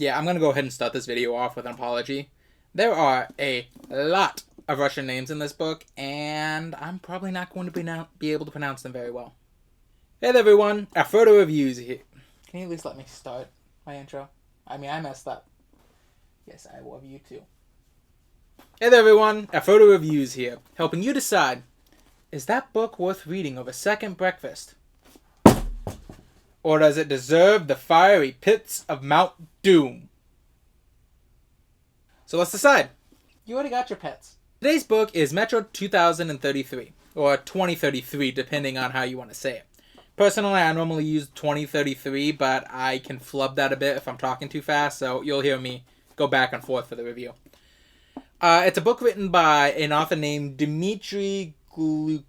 Yeah, I'm going to go ahead and start this video off with an apology. There are a lot of Russian names in this book, and I'm probably not going to be able to pronounce them very well. Hey there, everyone. Afrodo Reviews here. Can you at least let me start my intro? I mean, I messed up. Yes, I love you too. Hey there, everyone. Afrodo Reviews here, helping you decide, is that book worth reading over second breakfast? Or does it deserve the fiery pits of Mount Doom? So let's decide. You already got your pets. Today's book is Metro 2033, or 2033, depending on how you want to say it. Personally, I normally use 2033, but I can flub that a bit if I'm talking too fast, so you'll hear me go back and forth for the review. It's a book written by an author named Dmitry Glukhovsky?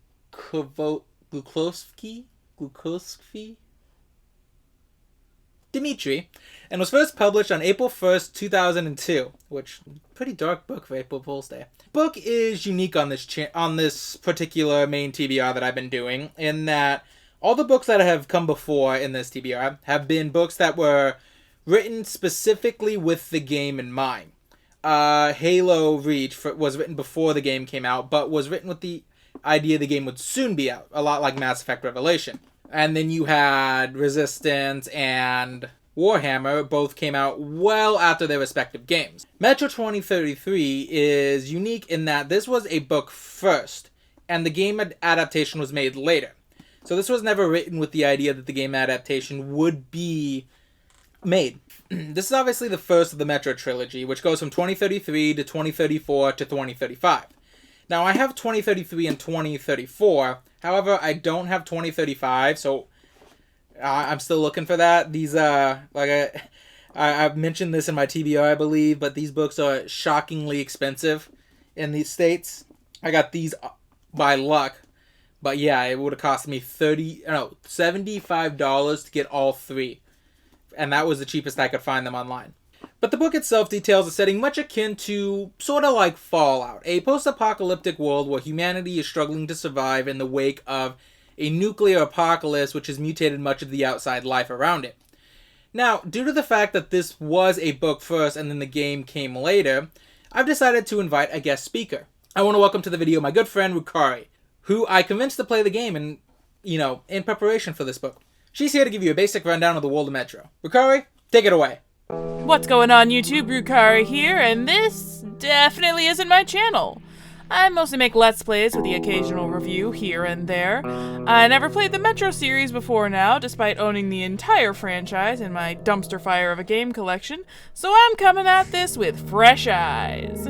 Dimitri, and was first published on April 1st, 2002, which pretty dark book for April Fool's Day. Book is unique on this particular main TBR that I've been doing, in that all the books that have come before in this TBR have been books that were written specifically with the game in mind. Halo Reach was written before the game came out, but was written with the idea the game would soon be out, a lot like Mass Effect Revelation. And then you had Resistance and Warhammer, both came out well after their respective games. Metro 2033 is unique in that this was a book first, and the game adaptation was made later. So this was never written with the idea that the game adaptation would be made. This is obviously the first of the Metro trilogy, which goes from 2033 to 2034 to 2035. Now, I have 2033 and 2034. However, I don't have 2035, so I'm still looking for that. These, I've mentioned this in my TBR, I believe, but these books are shockingly expensive in these states. I got these by luck, but yeah, it would have cost me $75 to get all three, and that was the cheapest I could find them online. But the book itself details a setting much akin to sort of like Fallout, a post-apocalyptic world where humanity is struggling to survive in the wake of a nuclear apocalypse which has mutated much of the outside life around it. Now, due to the fact that this was a book first and then the game came later, I've decided to invite a guest speaker. I want to welcome to the video my good friend Rukari, who I convinced to play the game in preparation for this book. She's here to give you a basic rundown of the world of Metro. Rukari, take it away. What's going on YouTube, Rukari here, and this definitely isn't my channel. I mostly make Let's Plays with the occasional review here and there. I never played the Metro series before now, despite owning the entire franchise in my dumpster fire of a game collection, so I'm coming at this with fresh eyes.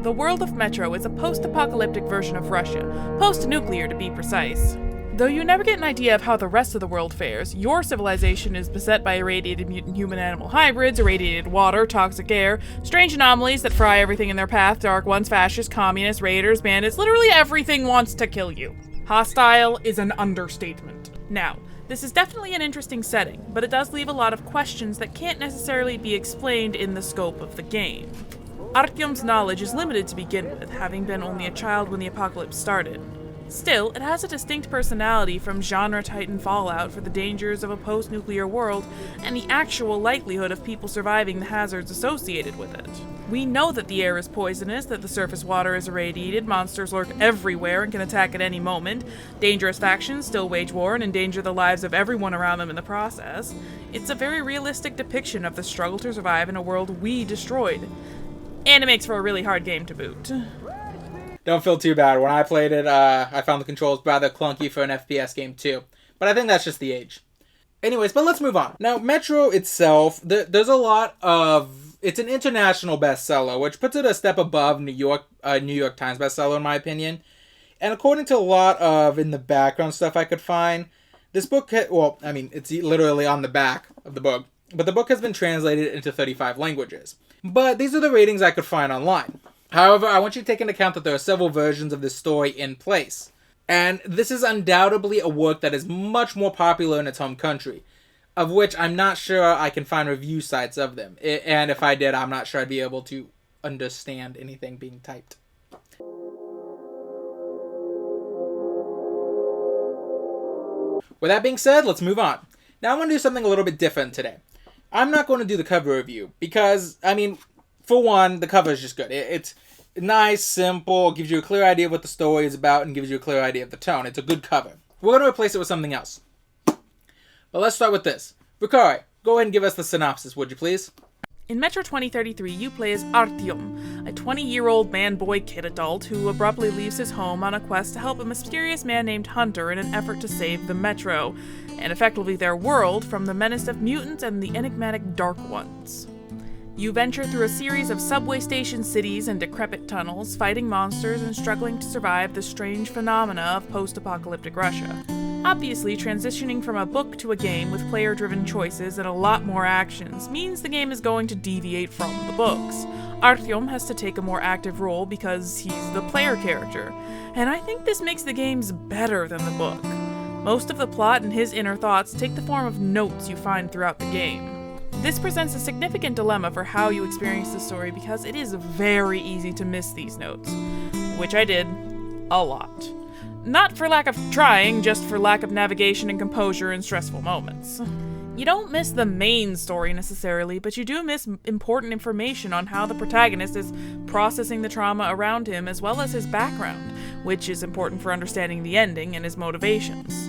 The world of Metro is a post-apocalyptic version of Russia, post-nuclear to be precise. Though you never get an idea of how the rest of the world fares, your civilization is beset by irradiated mutant human-animal hybrids, irradiated water, toxic air, strange anomalies that fry everything in their path, dark ones, fascists, communists, raiders, bandits, literally everything wants to kill you. Hostile is an understatement. Now, this is definitely an interesting setting, but it does leave a lot of questions that can't necessarily be explained in the scope of the game. Artyom's knowledge is limited to begin with, having been only a child when the apocalypse started. Still, it has a distinct personality from genre Titan Fallout for the dangers of a post-nuclear world and the actual likelihood of people surviving the hazards associated with it. We know that the air is poisonous, that the surface water is irradiated, monsters lurk everywhere and can attack at any moment, dangerous factions still wage war and endanger the lives of everyone around them in the process. It's a very realistic depiction of the struggle to survive in a world we destroyed. And it makes for a really hard game to boot. Don't feel too bad. When I played it, I found the controls rather clunky for an FPS game too. But I think that's just the age. Anyways, but let's move on. Now, Metro itself, there's a lot of... It's an international bestseller, which puts it a step above New York Times bestseller, in my opinion. And according to a lot of in the background stuff I could find, this book... it's literally on the back of the book. But the book has been translated into 35 languages. But these are the ratings I could find online. However, I want you to take into account that there are several versions of this story in place. And this is undoubtedly a work that is much more popular in its home country, of which I'm not sure I can find review sites of them. And if I did, I'm not sure I'd be able to understand anything being typed. With that being said, let's move on. Now I'm going to do something a little bit different today. I'm not going to do the cover review because, I mean, for one, the cover is just good. It's nice, simple, gives you a clear idea of what the story is about, and gives you a clear idea of the tone. It's a good cover. We're going to replace it with something else. But let's start with this. Rukari, go ahead and give us the synopsis, would you please? In Metro 2033, you play as Artyom, a 20-year-old man-boy-kid-adult who abruptly leaves his home on a quest to help a mysterious man named Hunter in an effort to save the Metro, and effectively their world, from the menace of mutants and the enigmatic Dark Ones. You venture through a series of subway station cities and decrepit tunnels, fighting monsters and struggling to survive the strange phenomena of post-apocalyptic Russia. Obviously, transitioning from a book to a game with player-driven choices and a lot more actions means the game is going to deviate from the books. Artyom has to take a more active role because he's the player character, and I think this makes the games better than the book. Most of the plot and his inner thoughts take the form of notes you find throughout the game. This presents a significant dilemma for how you experience the story because it is very easy to miss these notes, which I did a lot. Not for lack of trying, just for lack of navigation and composure in stressful moments. You don't miss the main story necessarily, but you do miss important information on how the protagonist is processing the trauma around him as well as his background, which is important for understanding the ending and his motivations.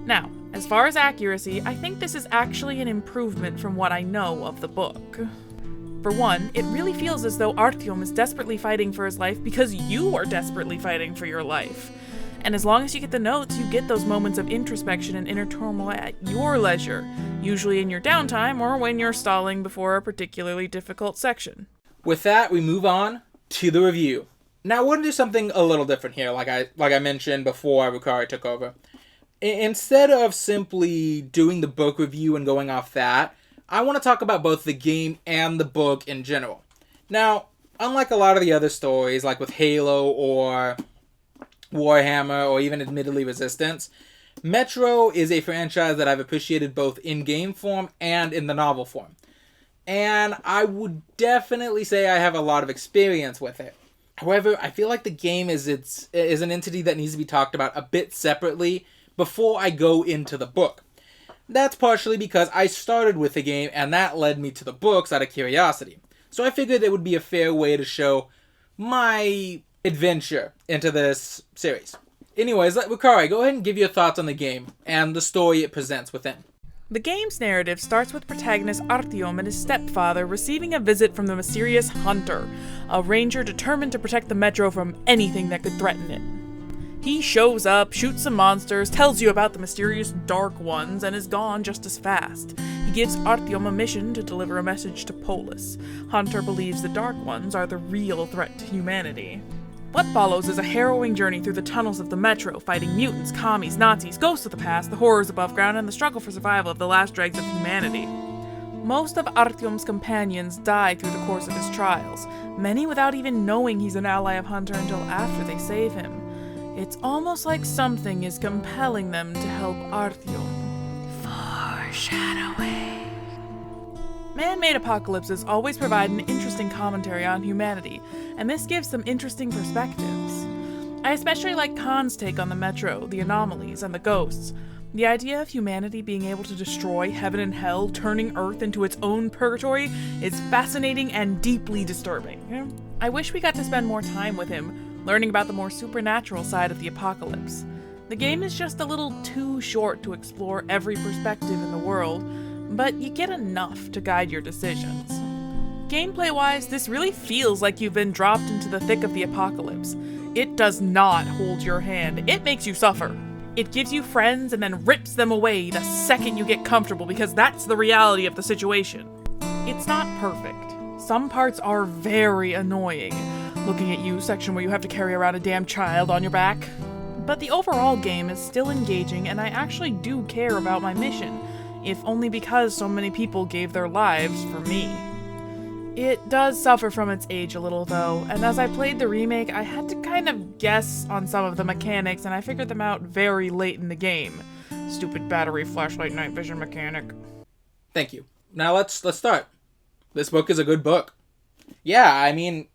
Now, as far as accuracy, I think this is actually an improvement from what I know of the book. For one, it really feels as though Artyom is desperately fighting for his life because you are desperately fighting for your life. And as long as you get the notes, you get those moments of introspection and inner turmoil at your leisure, usually in your downtime or when you're stalling before a particularly difficult section. With that, we move on to the review. Now, we're going to do something a little different here, like I mentioned before Rukari took over. Instead of simply doing the book review and going off that, I want to talk about both the game and the book in general. Now, unlike a lot of the other stories, like with Halo or Warhammer, or even admittedly Resistance, Metro is a franchise that I've appreciated both in game form and in the novel form. And I would definitely say I have a lot of experience with it. However, I feel like the game is an entity that needs to be talked about a bit separately before I go into the book. That's partially because I started with the game and that led me to the books out of curiosity. So I figured it would be a fair way to show my adventure into this series. Anyways, Rukari, go ahead and give your thoughts on the game and the story it presents within. The game's narrative starts with protagonist Artyom and his stepfather receiving a visit from the mysterious Hunter, a ranger determined to protect the Metro from anything that could threaten it. He shows up, shoots some monsters, tells you about the mysterious Dark Ones, and is gone just as fast. He gives Artyom a mission to deliver a message to Polis. Hunter believes the Dark Ones are the real threat to humanity. What follows is a harrowing journey through the tunnels of the Metro, fighting mutants, commies, Nazis, ghosts of the past, the horrors above ground, and the struggle for survival of the last dregs of humanity. Most of Artyom's companions die through the course of his trials, many without even knowing he's an ally of Hunter until after they save him. It's almost like something is compelling them to help Artyom. Foreshadowing. Man-made apocalypses always provide an interesting commentary on humanity, and this gives some interesting perspectives. I especially like Khan's take on the Metro, the anomalies, and the ghosts. The idea of humanity being able to destroy heaven and hell, turning Earth into its own purgatory, is fascinating and deeply disturbing. I wish we got to spend more time with him, learning about the more supernatural side of the apocalypse. The game is just a little too short to explore every perspective in the world, but you get enough to guide your decisions. Gameplay-wise, this really feels like you've been dropped into the thick of the apocalypse. It does not hold your hand. It makes you suffer. It gives you friends and then rips them away the second you get comfortable because that's the reality of the situation. It's not perfect. Some parts are very annoying. Looking at you section where you have to carry around a damn child on your back. But the overall game is still engaging and I actually do care about my mission, if only because so many people gave their lives for me. It does suffer from its age a little though, and as I played the remake, I had to kind of guess on some of the mechanics and I figured them out very late in the game. Stupid battery, flashlight, night vision mechanic. Thank you. Now let's start. This book is a good book. Yeah, I mean,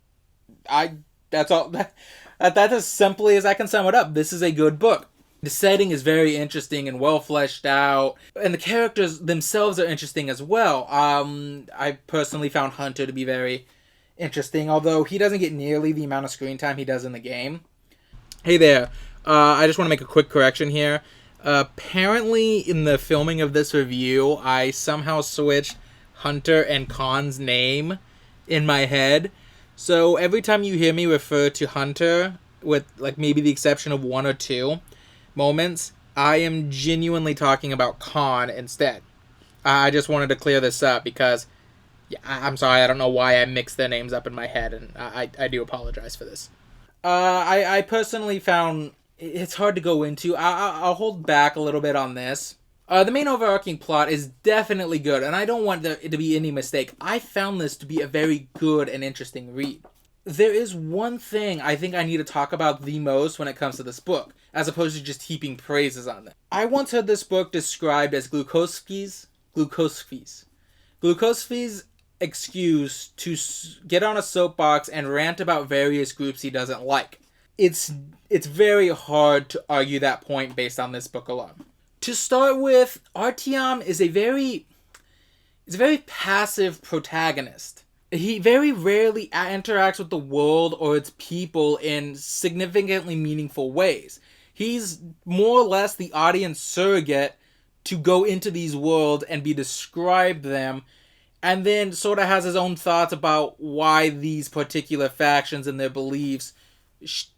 that's all. That's as simply as I can sum it up. This is a good book. The setting is very interesting and well fleshed out, and the characters themselves are interesting as well. I personally found Hunter to be very interesting, although he doesn't get nearly the amount of screen time he does in the game. Hey there, I just want to make a quick correction here. Apparently, in the filming of this review, I somehow switched Hunter and Khan's name in my head. So every time you hear me refer to Hunter, with like maybe the exception of one or two moments, I am genuinely talking about Khan instead. I just wanted to clear this up because, yeah, I'm sorry, I don't know why I mixed their names up in my head, and I do apologize for this. I personally found it's hard to go into. I'll hold back a little bit on this. The main overarching plot is definitely good, and I don't want there to be any mistake. I found this to be a very good and interesting read. There is one thing I think I need to talk about the most when it comes to this book, as opposed to just heaping praises on it. I once heard this book described as Glukhovsky's excuse to get on a soapbox and rant about various groups he doesn't like. It's very hard to argue that point based on this book alone. To start with, Artyom is a very passive protagonist. He very rarely interacts with the world or its people in significantly meaningful ways. He's more or less the audience surrogate to go into these worlds and be described them, and then sort of has his own thoughts about why these particular factions and their beliefs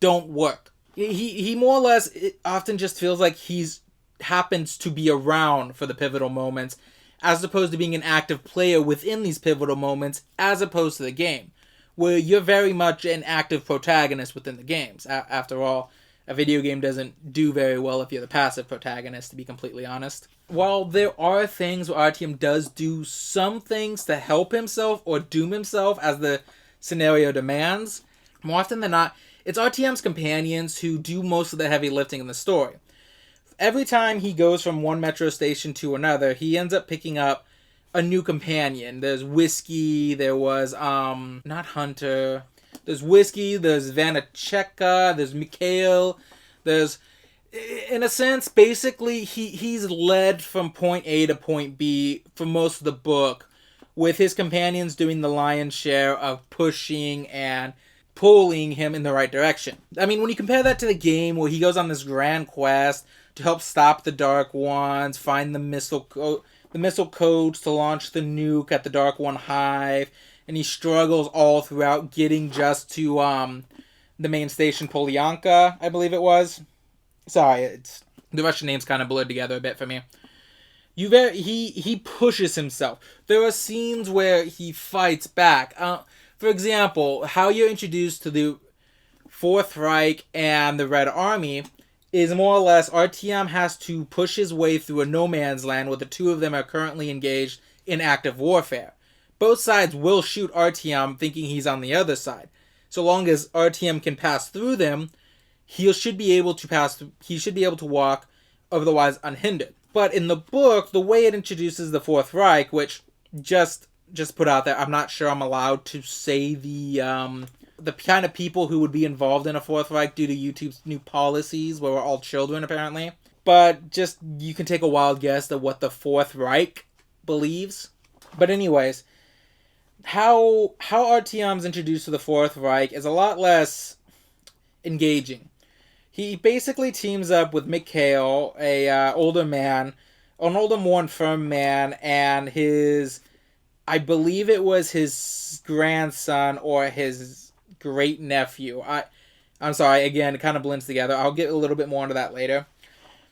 don't work. He more or less often just feels like he's happens to be around for the pivotal moments, as opposed to being an active player within these pivotal moments, as opposed to the game, where you're very much an active protagonist within the games. After all, a video game doesn't do very well if you're the passive protagonist, to be completely honest. While there are things where Artyom does do some things to help himself or doom himself as the scenario demands, more often than not, it's Artyom's companions who do most of the heavy lifting in the story. Every time he goes from one metro station to another, he ends up picking up a new companion. There's Whiskey, there was, not Hunter. There's Whiskey, there's Vanacheka, there's Mikhail, there's, in a sense, basically, he's led from point A to point B for most of the book, with his companions doing the lion's share of pushing and pulling him in the right direction. I mean, when you compare that to the game, where he goes on this grand quest to help stop the Dark Ones, find the missile codes to launch the nuke at the Dark One Hive, and he struggles all throughout getting just to the main station, Polyanka, I believe it was. Sorry, the Russian names kind of blurred together a bit for me. He pushes himself. There are scenes where he fights back. For example, how you're introduced to the Fourth Reich and the Red Army is more or less Artyom has to push his way through a no man's land where the two of them are currently engaged in active warfare. Both sides will shoot Artyom thinking he's on the other side. So long as Artyom can pass through them, he should be able to walk otherwise unhindered. But in the book, the way it introduces the Fourth Reich, which just put out there, I'm not sure I'm allowed to say the kind of people who would be involved in a Fourth Reich due to YouTube's new policies, where we're all children, apparently. But just, you can take a wild guess at what the Fourth Reich believes. But anyways, how Artyom's introduced to the Fourth Reich is a lot less engaging. He basically teams up with Mikhail, an older, more infirm man, and I believe it was his grandson or his great nephew. I'm sorry, again, it kind of blends together. I'll get a little bit more into that later.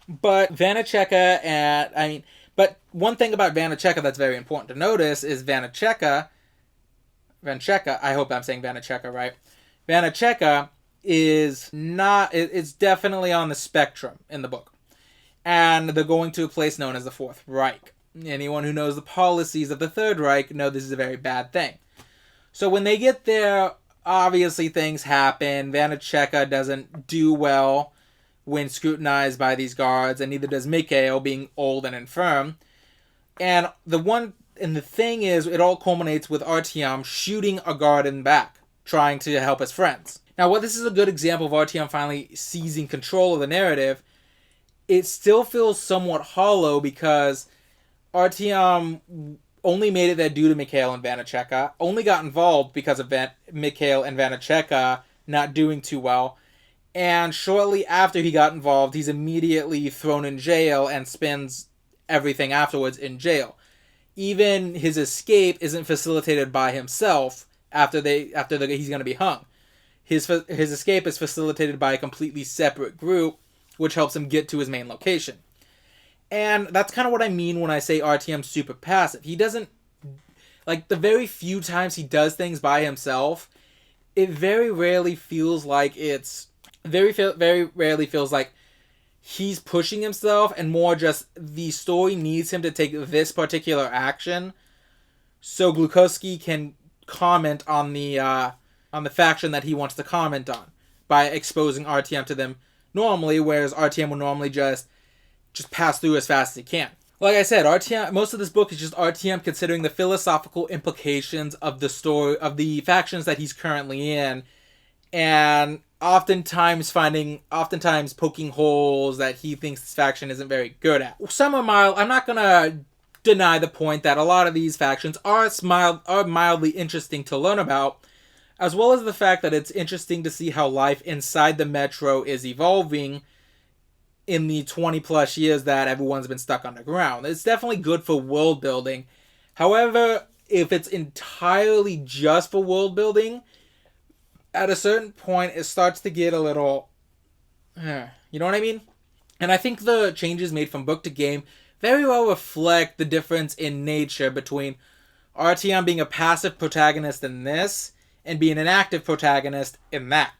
But Vanacheka but one thing about Vanacheka that's very important to notice is Vanacheka, I hope I'm saying Vanacheka right. Vanacheka it's definitely on the spectrum in the book. And they're going to a place known as the Fourth Reich. Anyone who knows the policies of the Third Reich know this is a very bad thing. So when they get there, obviously things happen. Vanacheka doesn't do well when scrutinized by these guards, and neither does Mikhail, being old and infirm. And the thing is, it all culminates with Artyom shooting a guard in the back, trying to help his friends. Now, this is a good example of Artyom finally seizing control of the narrative, it still feels somewhat hollow because Artyom only made it there due to Mikhail and Vanacheka, only got involved because of Mikhail and Vanacheka not doing too well, and shortly after he got involved, he's immediately thrown in jail and spends everything afterwards in jail. Even his escape isn't facilitated by himself after he's going to be hung. His escape is facilitated by a completely separate group, which helps him get to his main location. And that's kind of what I mean when I say Artyom's super passive. He doesn't, like, the very few times he does things by himself, it very rarely feels like very rarely feels like he's pushing himself, and more just the story needs him to take this particular action so Glukowski can comment on the faction that he wants to comment on by exposing Artyom to them normally, whereas Artyom would normally just pass through as fast as he can. Like I said, most of this book is just Artyom considering the philosophical implications of the story, of the factions that he's currently in, and oftentimes poking holes that he thinks this faction isn't very good at. Some are mild. I'm not gonna deny the point that a lot of these factions are mildly interesting to learn about, as well as the fact that it's interesting to see how life inside the Metro is evolving in the 20 plus years that everyone's been stuck underground. It's definitely good for world building. However, if it's entirely just for world building, at a certain point it starts to get a little, you know what I mean? And I think the changes made from book to game very well reflect the difference in nature between Artyom being a passive protagonist in this and being an active protagonist in that.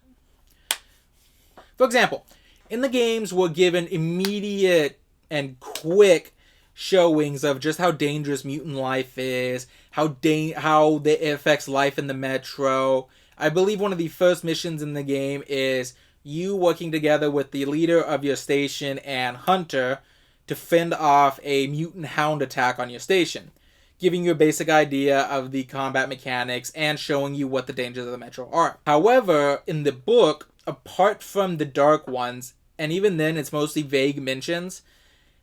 For example, in the games, we're given immediate and quick showings of just how dangerous mutant life is, how it affects life in the Metro. I believe one of the first missions in the game is you working together with the leader of your station and Hunter to fend off a mutant hound attack on your station, giving you a basic idea of the combat mechanics and showing you what the dangers of the Metro are. However, in the book, apart from the Dark Ones, and even then it's mostly vague mentions,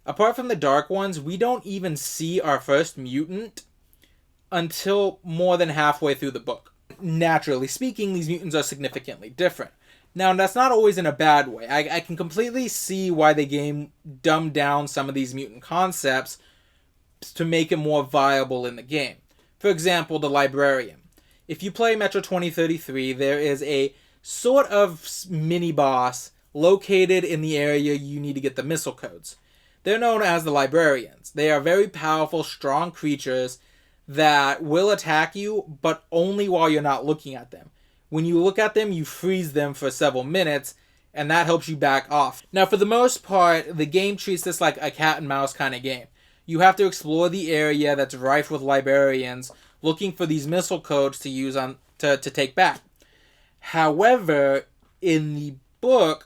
apart from the Dark Ones, we don't even see our first mutant until more than halfway through the book. Naturally speaking, these mutants are significantly different. Now, that's not always in a bad way. I can completely see why the game dumbed down some of these mutant concepts to make it more viable in the game. For example, the Librarian. If you play Metro 2033, there is a sort of mini-boss located in the area you need to get the missile codes. They're known as the Librarians. They are very powerful, strong creatures that will attack you, but only while you're not looking at them. When you look at them, you freeze them for several minutes, and that helps you back off. Now, for the most part, the game treats this like a cat and mouse kind of game. You have to explore the area that's rife with Librarians, looking for these missile codes to use to take back. However, in the book,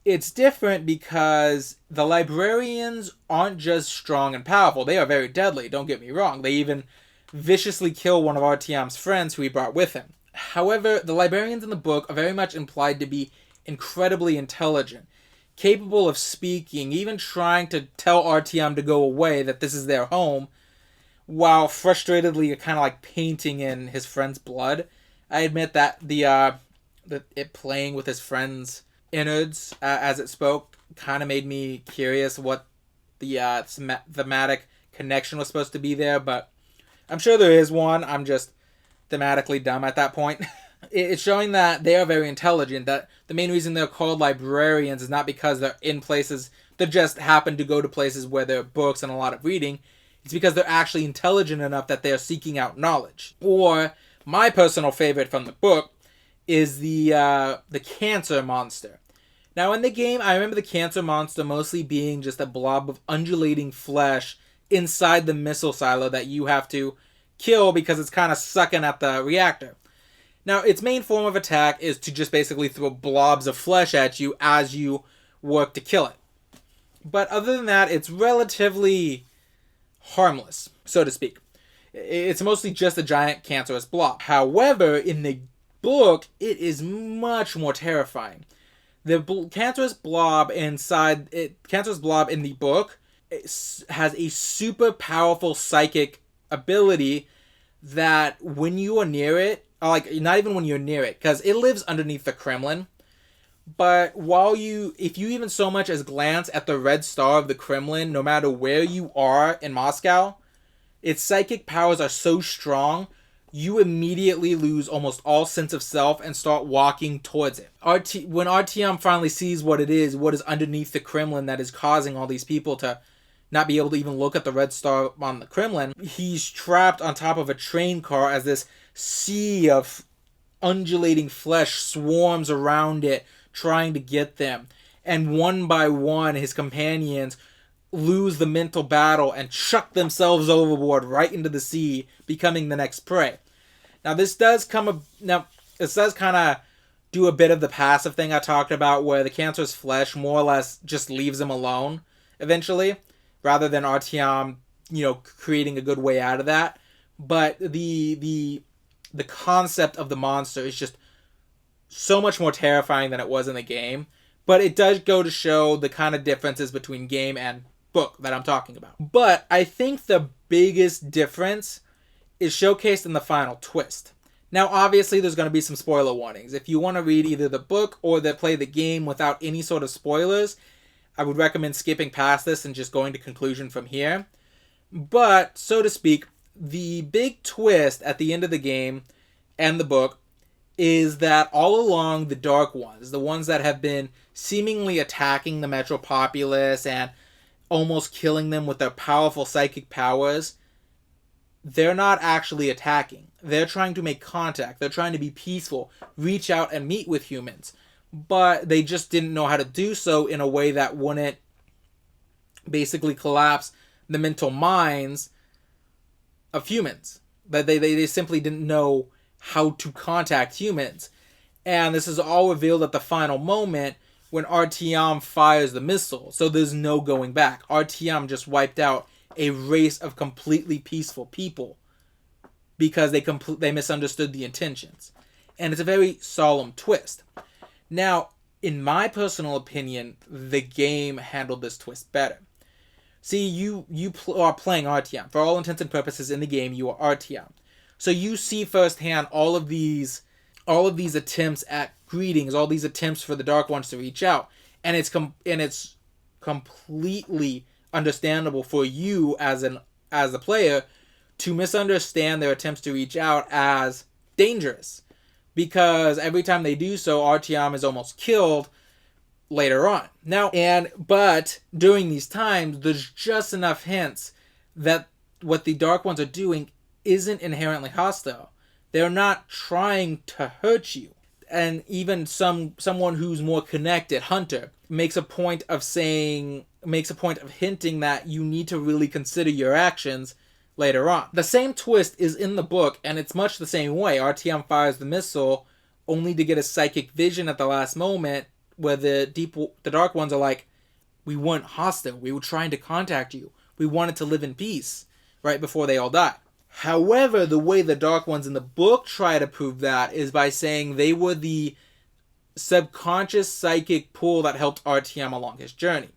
it's different because the Librarians aren't just strong and powerful. They are very deadly, don't get me wrong. They even viciously kill one of Artyom's friends who he brought with him. However, the Librarians in the book are very much implied to be incredibly intelligent, capable of speaking, even trying to tell Artyom to go away, that this is their home, while frustratedly kind of like painting in his friend's blood. I admit that it playing with his friend's innards as it spoke kind of made me curious what the thematic connection was supposed to be there, but I'm sure there is one. I'm just thematically dumb at that point. It's showing that they are very intelligent, that the main reason they're called librarians is not because they're in places that just happen to go to places where there are books and a lot of reading. It's because they're actually intelligent enough that they're seeking out knowledge. Or, my personal favorite from the book is the cancer monster. Now, in the game, I remember the cancer monster mostly being just a blob of undulating flesh inside the missile silo that you have to kill because it's kind of sucking at the reactor. Now, its main form of attack is to just basically throw blobs of flesh at you as you work to kill it. But other than that, it's relatively harmless, so to speak. It's mostly just a giant cancerous blob. However, in the book, it is much more terrifying. Cancerous blob in the book has a super powerful psychic ability that when you are near it, like not even when you're near it, because it lives underneath the Kremlin. But if you even so much as glance at the red star of the Kremlin, no matter where you are in Moscow, its psychic powers are so strong, you immediately lose almost all sense of self and start walking towards it. When Artyom finally sees what is underneath the Kremlin that is causing all these people to not be able to even look at the red star on the Kremlin, he's trapped on top of a train car as this sea of undulating flesh swarms around it, trying to get them. And one by one, his companions lose the mental battle and chuck themselves overboard right into the sea, becoming the next prey. Now this does kind of do a bit of the passive thing I talked about, where the cancerous flesh more or less just leaves him alone eventually, rather than Artyom, creating a good way out of that. But the concept of the monster is just so much more terrifying than it was in the game. But it does go to show the kind of differences between game and book that I'm talking about. But I think the biggest difference is showcased in the final twist. Now, obviously, there's going to be some spoiler warnings. If you want to read either the book or play the game without any sort of spoilers, I would recommend skipping past this and just going to conclusion from here. But, so to speak, the big twist at the end of the game and the book is that all along the Dark Ones, the ones that have been seemingly attacking the Metro populace and almost killing them with their powerful psychic powers, they're not actually attacking. They're trying to make contact. They're trying to be peaceful, reach out and meet with humans. But they just didn't know how to do so in a way that wouldn't basically collapse the mental minds of humans. That they simply didn't know how to contact humans. And this is all revealed at the final moment when Artyom fires the missile. So there's no going back. Artyom just wiped out a race of completely peaceful people because they misunderstood the intentions. And it's a very solemn twist. Now, in my personal opinion, the game handled this twist better. See, you are playing Artyom. For all intents and purposes in the game, you are Artyom. So you see firsthand all of these attempts at greetings, all these attempts for the Dark Ones to reach out, and it's completely understandable for you as the player to misunderstand their attempts to reach out as dangerous, because every time they do so, Artyom is almost killed later on. But during these times, there's just enough hints that what the Dark Ones are doing isn't inherently hostile. They're not trying to hurt you. And even someone who's more connected, Hunter, makes a point of hinting that you need to really consider your actions later on. The same twist is in the book, and it's much the same way. Artyom fires the missile only to get a psychic vision at the last moment where the Dark Ones are like, we weren't hostile. We were trying to contact you. We wanted to live in peace, right before they all die. However, the way the Dark Ones in the book try to prove that is by saying they were the subconscious psychic pull that helped Artyom along his journey.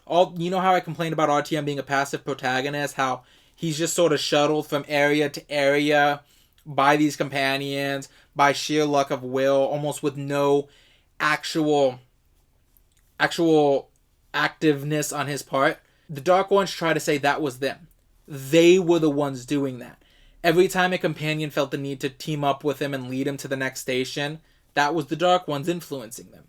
You know how I complained about Artyom being a passive protagonist, how he's just sort of shuttled from area to area by these companions, by sheer luck of will, almost with no actual activeness on his part. The Dark Ones try to say that was them. They were the ones doing that. Every time a companion felt the need to team up with him and lead him to the next station, that was the Dark Ones influencing them.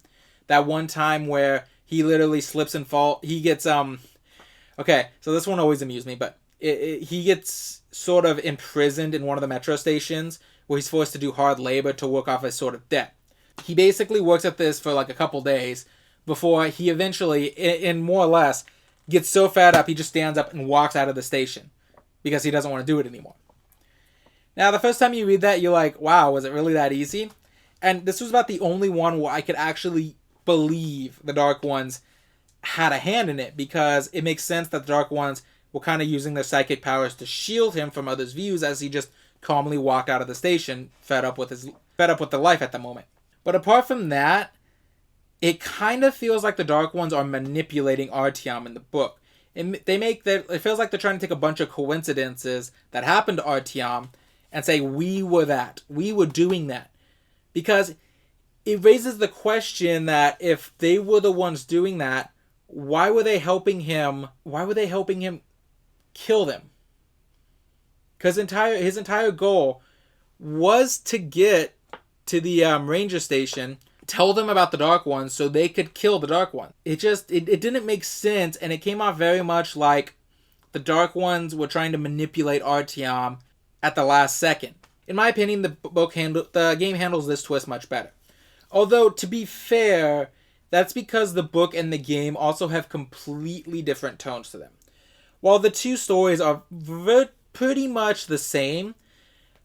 That one time where he literally slips and falls, he gets, okay, so this one always amused me, but he gets sort of imprisoned in one of the metro stations where he's forced to do hard labor to work off his sort of debt. He basically works at this for like a couple days before he eventually, in more or less, gets so fed up he just stands up and walks out of the station because he doesn't want to do it anymore. Now, the first time you read that, you're like, wow, was it really that easy? And this was about the only one where I could actually believe the Dark Ones had a hand in it, because it makes sense that the Dark Ones were kind of using their psychic powers to shield him from others' views as he just calmly walked out of the station, fed up with the life at the moment. But apart from that, it kind of feels like the Dark Ones are manipulating Artyom in the book. It feels like they're trying to take a bunch of coincidences that happened to Artyom and say, we were that. We were doing that. Because it raises the question that if they were the ones doing that, why were they helping him? Why were they helping him kill them? Because his entire goal was to get to the ranger station, tell them about the Dark Ones so they could kill the Dark One. It didn't make sense, and it came off very much like the Dark Ones were trying to manipulate Artyom at the last second. In my opinion, the game handles this twist much better. Although, to be fair, that's because the book and the game also have completely different tones to them. While the two stories are pretty much the same,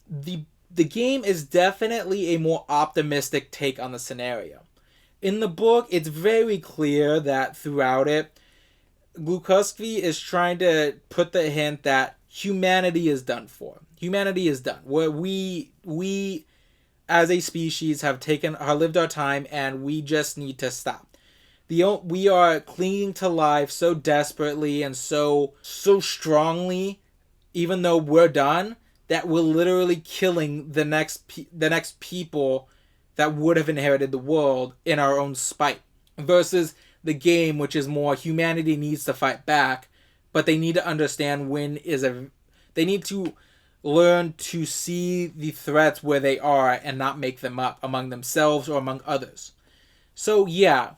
the game is definitely a more optimistic take on the scenario. In the book, it's very clear that throughout it, Glukowski is trying to put the hint that humanity is done for. Humanity is done. Where we as a species have lived our time, and we just need to stop. We are clinging to life so desperately and so strongly, even though we're done, that we're literally killing the next people that would have inherited the world in our own spite. Versus the game, which is more humanity needs to fight back, but they need to understand they need to learn to see the threats where they are and not make them up among themselves or among others. So yeah,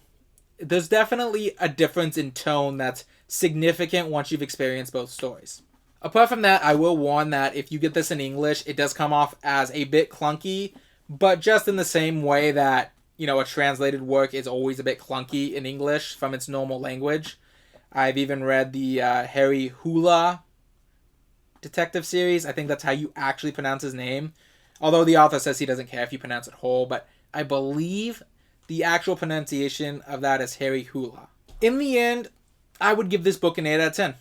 there's definitely a difference in tone that's significant once you've experienced both stories. Apart from that, I will warn that if you get this in English, it does come off as a bit clunky, but just in the same way that, a translated work is always a bit clunky in English from its normal language. I've even read the Harry Hula detective series. I think that's how you actually pronounce his name. Although the author says he doesn't care if you pronounce it whole, but I believe the actual pronunciation of that is Harry Hula. In the end, I would give this book an 8 out of 10.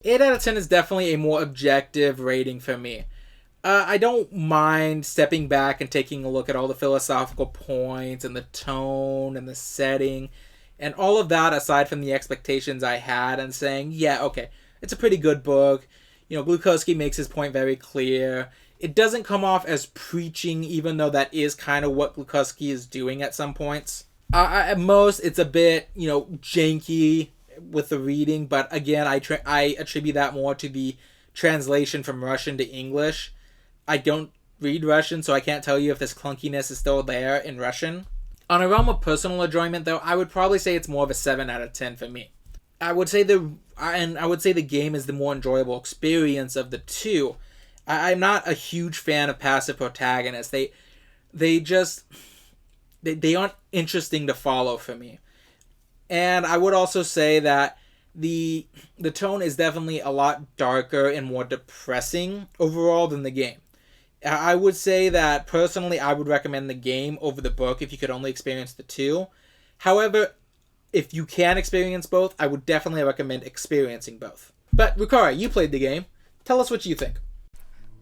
8 out of 10 is definitely a more objective rating for me. I don't mind stepping back and taking a look at all the philosophical points and the tone and the setting and all of that aside from the expectations I had and saying, yeah, okay, it's a pretty good book. Glukowski makes his point very clear. It doesn't come off as preaching, even though that is kind of what Glukowski is doing at some points. At most, it's a bit, janky with the reading, but again, I attribute that more to the translation from Russian to English. I don't read Russian, so I can't tell you if this clunkiness is still there in Russian. On a realm of personal enjoyment, though, I would probably say it's more of a 7 out of 10 for me. I would say the game is the more enjoyable experience of the two. I'm not a huge fan of passive protagonists. They aren't interesting to follow for me. And I would also say that the tone is definitely a lot darker and more depressing overall than the game. I would say that personally I would recommend the game over the book if you could only experience the two. However, if you can experience both, I would definitely recommend experiencing both. But Rukari, you played the game. Tell us what you think.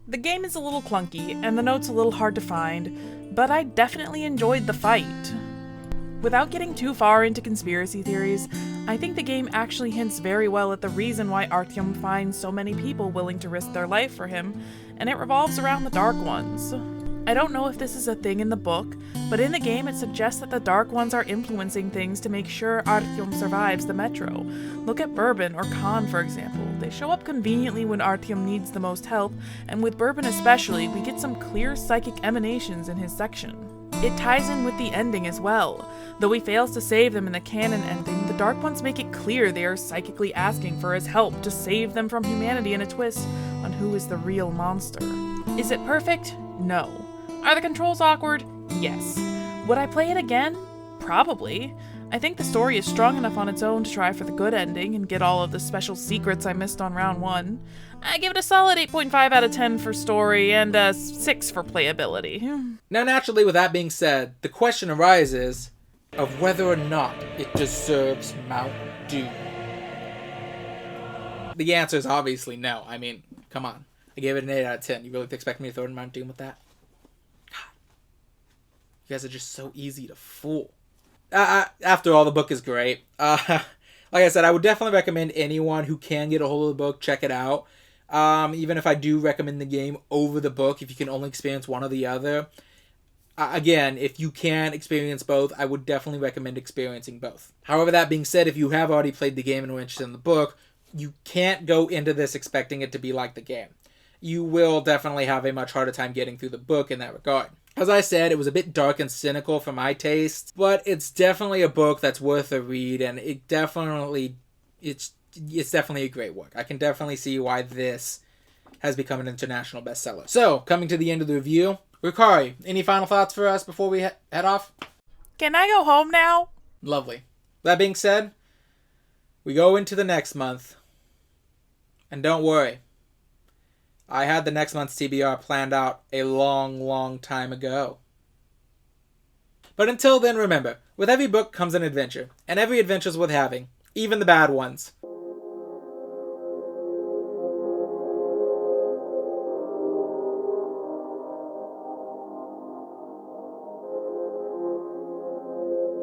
The game is a little clunky, and the notes a little hard to find, but I definitely enjoyed the fight. Without getting too far into conspiracy theories, I think the game actually hints very well at the reason why Artyom finds so many people willing to risk their life for him, and it revolves around the Dark Ones. I don't know if this is a thing in the book, but in the game it suggests that the Dark Ones are influencing things to make sure Artyom survives the metro. Look at Bourbon or Khan, for example. They show up conveniently when Artyom needs the most help, and with Bourbon especially, we get some clear psychic emanations in his section. It ties in with the ending as well. Though he fails to save them in the canon ending, the Dark Ones make it clear they are psychically asking for his help to save them from humanity in a twist on who is the real monster. Is it perfect? No. Are the controls awkward? Yes. Would I play it again? Probably. I think the story is strong enough on its own to try for the good ending and get all of the special secrets I missed on round 1. I give it a solid 8.5 out of 10 for story and a 6 for playability. Now, naturally, with that being said, the question arises of whether or not it deserves Mount Doom. The answer is obviously no. I mean, come on. I gave it an 8 out of 10. You really expect me to throw in Mount Doom with that? God. You guys are just so easy to fool. After all, the book is great. Like I said, I would definitely recommend anyone who can get a hold of the book, check it out. Even if I do recommend the game over the book, if you can only experience one or the other. Again, if you can experience both, I would definitely recommend experiencing both. However, that being said, if you have already played the game and are interested in the book, you can't go into this expecting it to be like the game. You will definitely have a much harder time getting through the book in that regard. As I said, it was a bit dark and cynical for my taste, but it's definitely a book that's worth a read, and it's definitely a great work. I can definitely see why this has become an international bestseller. So, coming to the end of the review, Rukari, any final thoughts for us before we head off? Can I go home now? Lovely. That being said, we go into the next month. And don't worry. I had the next month's TBR planned out a long, long time ago. But until then, remember, with every book comes an adventure, and every adventure's worth having, even the bad ones.